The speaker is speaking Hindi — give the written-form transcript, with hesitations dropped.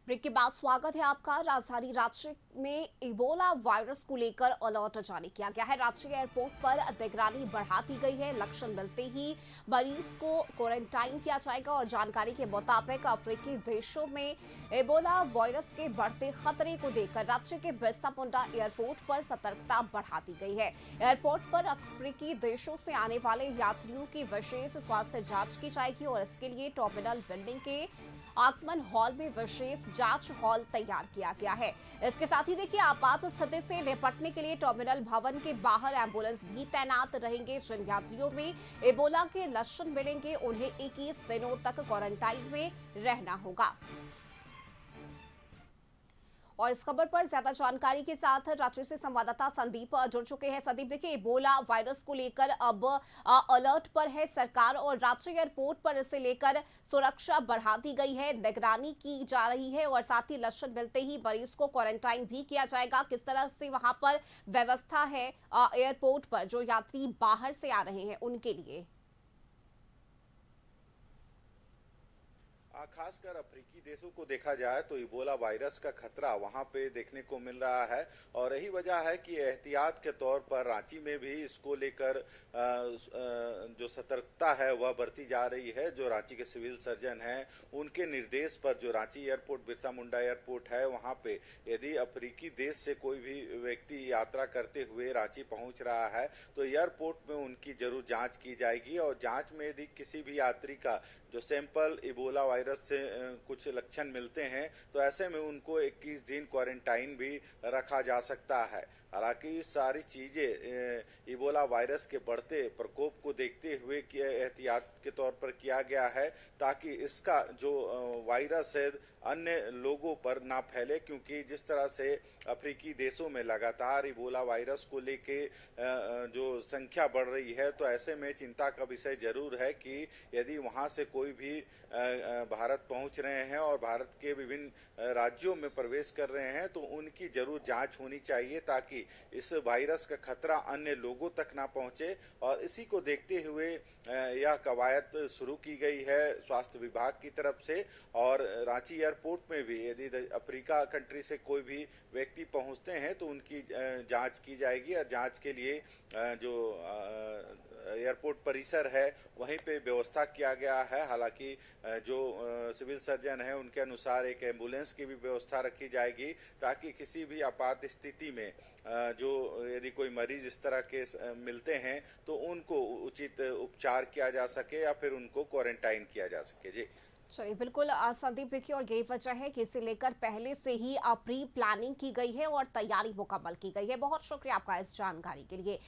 ब्रेक के बाद स्वागत है आपका। राजधानी रांची में इबोला वायरस को लेकर अलर्ट जारी किया गया है। रांची एयरपोर्ट पर निगरानी बढ़ा दी गई है। लक्षण मिलते ही मरीज को क्वारंटाइन किया जाएगा और जानकारी के मुताबिक अफ्रीकी देशों में इबोला वायरस के बढ़ते खतरे को देखकर रांची के बिरसा मुंडा एयरपोर्ट पर सतर्कता बढ़ा दी गई है। एयरपोर्ट पर अफ्रीकी देशों से आने वाले यात्रियों की विशेष स्वास्थ्य जांच की जाएगी और इसके लिए टर्मिनल बिल्डिंग के आगमन हॉल में विशेष जांच हॉल तैयार किया गया है। इसके साथ ही देखिए, आपात स्थिति से निपटने के लिए टर्मिनल भवन के बाहर एम्बुलेंस भी तैनात रहेंगे। जिन यात्रियों में इबोला के लक्षण मिलेंगे उन्हें 21 दिनों तक क्वारंटाइन में रहना होगा। और इस खबर पर ज्यादा जानकारी के साथ रांची से संवाददाता संदीप जुड़ चुके हैं। संदीप, देखिए, इबोला वायरस को लेकर अब अलर्ट पर है सरकार और रांची एयरपोर्ट पर इसे लेकर सुरक्षा बढ़ा दी गई है, निगरानी की जा रही है और साथ ही लक्षण मिलते ही मरीज को क्वारंटाइन भी किया जाएगा। किस तरह से वहां पर व्यवस्था है एयरपोर्ट पर जो यात्री बाहर से आ रहे हैं उनके लिए? खासकर अफ्रीकी देशों को देखा जाए तो इबोला वायरस का खतरा वहां पे देखने को मिल रहा है और यही वजह है कि एहतियात के तौर पर रांची में भी इसको लेकर जो सतर्कता है वह बढ़ती जा रही है। जो रांची के सिविल सर्जन हैं उनके निर्देश पर जो रांची एयरपोर्ट बिरसा मुंडा एयरपोर्ट है वहां पे यदि अफ्रीकी देश से कोई भी व्यक्ति यात्रा करते हुए रांची पहुंच रहा है तो एयरपोर्ट में उनकी जरूर जांच की जाएगी और जांच में यदि किसी भी यात्री का जो सैंपल इबोला वायरस से कुछ लक्षण मिलते हैं तो ऐसे में उनको 21 दिन क्वारंटाइन भी रखा जा सकता है। हालांकि सारी चीजें इबोला वायरस के बढ़ते प्रकोप को देखते हुए एहतियात के तौर पर किया गया है ताकि इसका जो वायरस है अन्य लोगों पर ना फैले, क्योंकि जिस तरह से अफ्रीकी देशों में लगातार इबोला वायरस को लेके जो संख्या बढ़ रही है तो ऐसे में चिंता का विषय जरूर है कि यदि वहां से कोई भी भारत पहुंच रहे हैं और भारत के विभिन्न राज्यों में प्रवेश कर रहे हैं तो उनकी जरूर जांच होनी चाहिए ताकि इस वायरस का खतरा अन्य लोगों तक ना पहुंचे। और इसी को देखते हुए यह कवायद शुरू की गई है स्वास्थ्य विभाग की तरफ से और रांची एयरपोर्ट में भी यदि अफ्रीका कंट्री से कोई भी व्यक्ति पहुंचते हैं तो उनकी जांच की जाएगी और जांच के लिए जो एयरपोर्ट परिसर है वहीं पे व्यवस्था किया गया है। हालांकि जो सिविल सर्जन है उनके अनुसार एक एम्बुलेंस की भी व्यवस्था रखी जाएगी ताकि किसी भी आपात स्थिति में जो यदि कोई मरीज इस तरह के मिलते हैं तो उनको उचित उपचार किया जा सके या फिर उनको क्वारंटाइन किया जा सके। जी चलिए, बिल्कुल संदीप, देखिए, और यही वजह है कि इसे लेकर पहले से ही प्री प्लानिंग की गई है और तैयारी मुकम्मल की गई है। बहुत शुक्रिया आपका इस जानकारी के लिए।